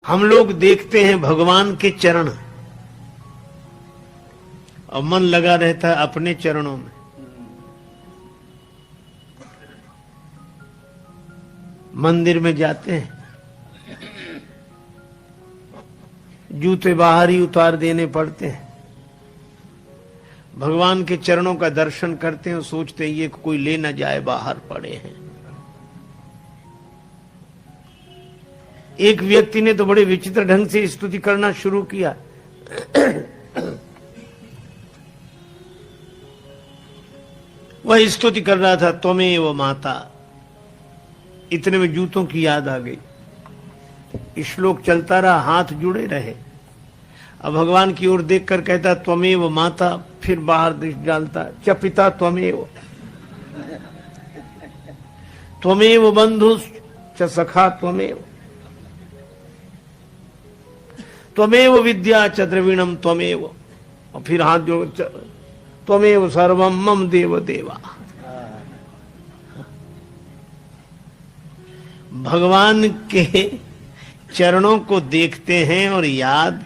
हम लोग देखते हैं भगवान के चरण और मन लगा रहता है अपने चरणों में। मंदिर में जाते हैं, जूते बाहर ही उतार देने पड़ते हैं। भगवान के चरणों का दर्शन करते हैं, सोचते हैं ये कोई ले ना जाए, बाहर पड़े हैं। एक व्यक्ति ने तो बड़े विचित्र ढंग से स्तुति करना शुरू किया। वह स्तुति कर रहा था, त्वमेव माता। इतने में जूतों की याद आ गई। श्लोक चलता रहा, हाथ जुड़े रहे। अब भगवान की ओर देखकर कहता त्वमेव माता, फिर बाहर दृष्टि डालता, च पिता त्वमेव, त्वमेव बंधु च सखा त्वमेव, त्वमेव विद्या च द्रविणम त्वमेव। और फिर हाथ जोड़, त्वमेव सर्वम मम देव देवा। भगवान के चरणों को देखते हैं और याद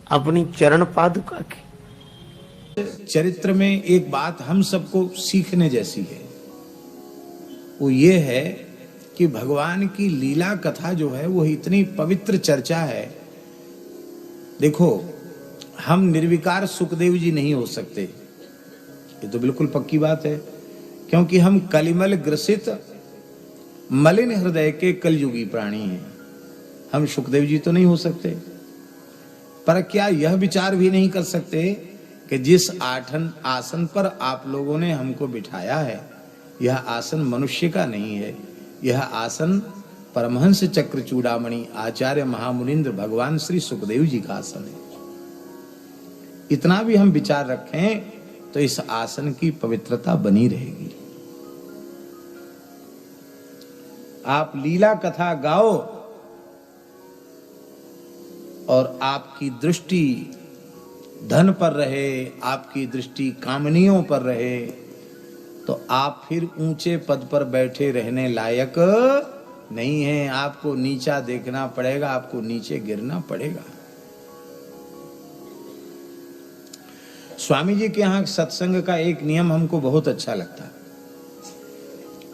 अपनी चरण पादुका की। चरित्र में एक बात हम सबको सीखने जैसी है, वो ये है कि भगवान की लीला कथा जो है वो इतनी पवित्र चर्चा है। देखो, हम निर्विकार सुखदेव जी नहीं हो सकते, ये तो बिल्कुल पक्की बात है, क्योंकि हम कलिमल ग्रसित मलिन हृदय के कलयुगी प्राणी हैं। हम सुखदेव जी तो नहीं हो सकते। पर क्या यह विचार भी नहीं कर सकते कि जिस आसन पर आप लोगों ने हमको बिठाया है, यह आसन मनुष्य का नहीं है, यह आसन परमहंस चक्र चूड़ामणि आचार्य महामुनिंद्र भगवान श्री सुखदेव जी का आसन है। इतना भी हम विचार रखें तो इस आसन की पवित्रता बनी रहेगी। आप लीला कथा गाओ और आपकी दृष्टि धन पर रहे, आपकी दृष्टि कामनियों पर रहे, तो आप फिर ऊंचे पद पर बैठे रहने लायक नहीं हैं। आपको नीचा देखना पड़ेगा, आपको नीचे गिरना पड़ेगा। स्वामी जी के यहां सत्संग का एक नियम हमको बहुत अच्छा लगता है।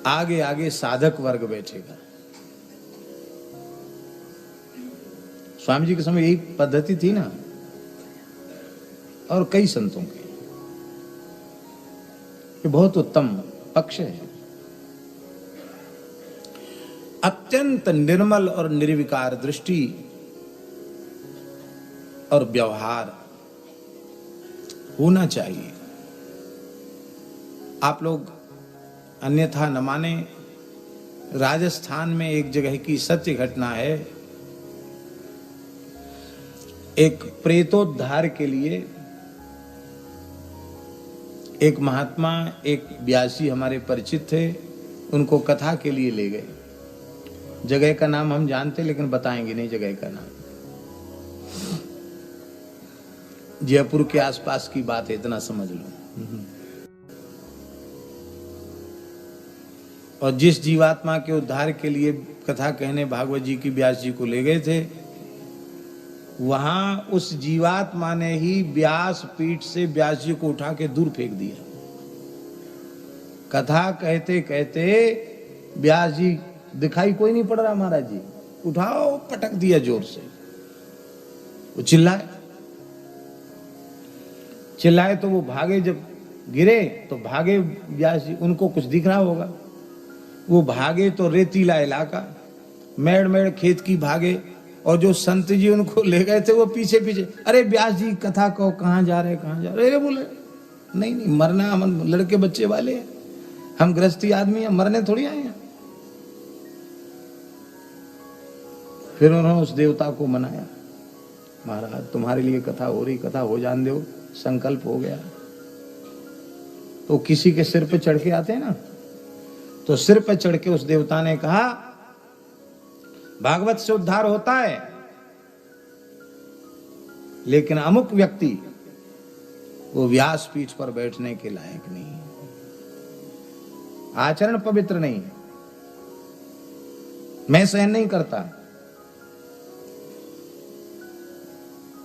आगे आगे साधक वर्ग बैठेगा। स्वामी जी के समय यही पद्धति थी ना, और कई संतों की। ये बहुत उत्तम पक्ष है। अत्यंत निर्मल और निर्विकार दृष्टि और व्यवहार होना चाहिए। आप लोग अन्यथा न माने, राजस्थान में एक जगह की सत्य घटना है। एक प्रेतोद्धार के लिए एक महात्मा, एक व्यासी हमारे परिचित थे, उनको कथा के लिए ले गए। जगह का नाम हम जानते लेकिन बताएंगे नहीं जगह का नाम। जयपुर के आसपास की बात है, इतना समझ लो। और जिस जीवात्मा के उद्धार के लिए कथा कहने भागवत जी की व्यास जी को ले गए थे, वहां उस जीवात्मा ने ही व्यास पीठ से व्यास जी को उठा के दूर फेंक दिया। कथा कहते कहते व्यास जी दिखाई कोई नहीं पड़ रहा, महाराज जी उठाओ, पटक दिया जोर से। वो चिल्लाए तो वो भागे, जब गिरे तो भागे व्यास जी, उनको कुछ दिख रहा होगा। वो भागे तो रेतीला इलाका, मेड़ मेड़ खेत की भागे, और जो संत जी उनको ले गए थे वो पीछे पीछे, अरे व्यास जी कथा कहो, कहाँ जा रहे, कहाँ जा रहे। अरे बोले नहीं नहीं, मरना हम लड़के बच्चे वाले हैं, हम गृहस्थी आदमी हैं, मरने थोड़ी आए हैं। फिर उन्होंने उस देवता को मनाया, महाराज तुम्हारे लिए कथा हो रही, कथा हो जान दो, संकल्प हो गया। तो किसी के सिर पे चढ़ के आते हैं ना, तो सिर पे चढ़ के उस देवता ने कहा भागवत से उद्धार होता है, लेकिन अमुक व्यक्ति वो व्यास पीठ पर बैठने के लायक नहीं है, आचरण पवित्र नहीं है, मैं सहन नहीं करता।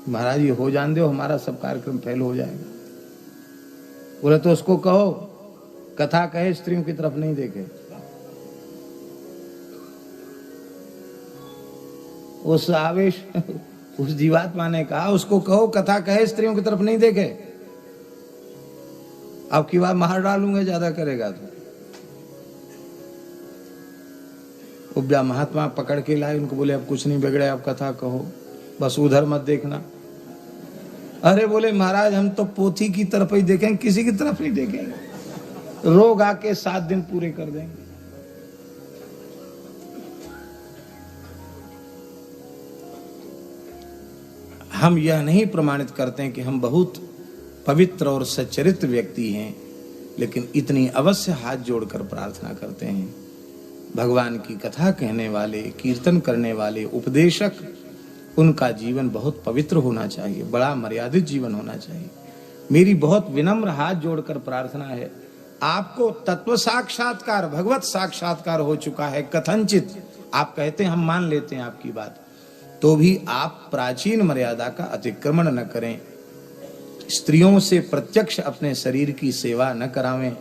महाराज ये हो जान दो, हमारा सब कार्यक्रम फेल हो जाएगा। बोले तो उसको कहो कथा कहे, स्त्रियों की तरफ नहीं देखे। उस आवेश उस जीवात्मा ने कहा उसको कहो कथा कहे, स्त्रियों की तरफ नहीं देखे। अब की बात मार डालूंगा ज्यादा करेगा तो। उपजा महात्मा पकड़ के लाए उनको, बोले अब कुछ नहीं बिगड़े, अब कथा कहो, बस उधर मत देखना। अरे बोले महाराज हम तो पोथी की तरफ ही देखेंगे, किसी की तरफ नहीं देखेंगे, रोग आके 7 दिन पूरे कर देंगे। हम यह नहीं प्रमाणित करते हैं कि हम बहुत पवित्र और सच्चरित्र व्यक्ति हैं, लेकिन इतनी अवश्य हाथ जोड़कर प्रार्थना करते हैं, भगवान की कथा कहने वाले, कीर्तन करने वाले, उपदेशक, उनका जीवन बहुत पवित्र होना चाहिए, बड़ा मर्यादित जीवन होना चाहिए। मेरी बहुत विनम्र हाथ जोड़कर प्रार्थना है, आपको तत्व साक्षात्कार, भगवत साक्षात्कार हो चुका है कथनचित, आप कहते हैं हम मान लेते हैं आपकी बात, तो भी आप प्राचीन मर्यादा का अतिक्रमण न करें, स्त्रियों से प्रत्यक्ष अपने शरीर की सेवा न करावें,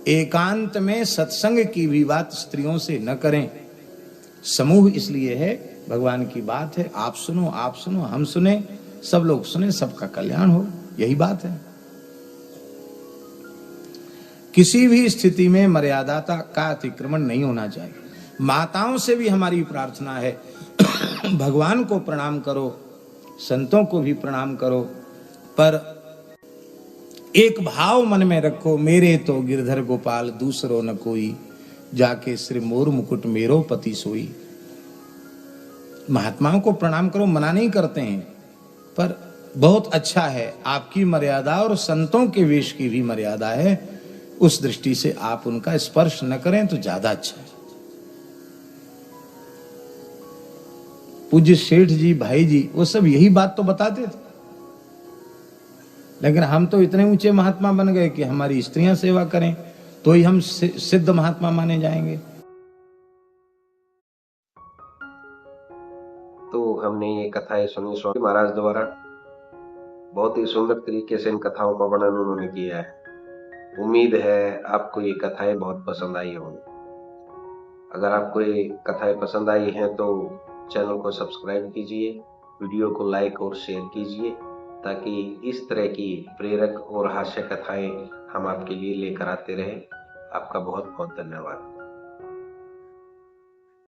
एकांत में सत्संग की भी बात स्त्रियों से न करें। समूह इसलिए है, भगवान की बात है, आप सुनो, हम सुने, सब लोग सुने, सबका कल्याण हो, यही बात है। किसी भी स्थिति में मर्यादा का अतिक्रमण नहीं होना चाहिए। माताओं से भी हमारी प्रार्थना है, भगवान को प्रणाम करो, संतों को भी प्रणाम करो, पर एक भाव मन में रखो, मेरे तो गिरधर गोपाल दूसरो न कोई, जाके श्री मोर मुकुट मेरो पति सोई। महात्माओं को प्रणाम करो, मना नहीं करते हैं, पर बहुत अच्छा है आपकी मर्यादा और संतों के वेश की भी मर्यादा है, उस दृष्टि से आप उनका स्पर्श न करें तो ज्यादा अच्छा है। पूज्य सेठ जी, भाई जी, वो सब यही बात तो बताते थे, लेकिन हम तो इतने ऊंचे महात्मा बन गए कि हमारी स्त्रियां सेवा करें तो ही हम सिद्ध महात्मा माने जाएंगे। तो हमने ये कथाएं सुनी स्वामी महाराज द्वारा, बहुत ही सुंदर तरीके से इन कथाओं का वर्णन उन्होंने किया है। उम्मीद है आपको ये कथाएं बहुत पसंद आई होंगी। अगर आपको ये कथाएं पसंद आई हैं तो चैनल को सब्सक्राइब कीजिए, वीडियो को लाइक और शेयर कीजिए, ताकि इस तरह की प्रेरक और हास्य कथाएं हम आपके लिए लेकर आते रहें। आपका बहुत बहुत धन्यवाद।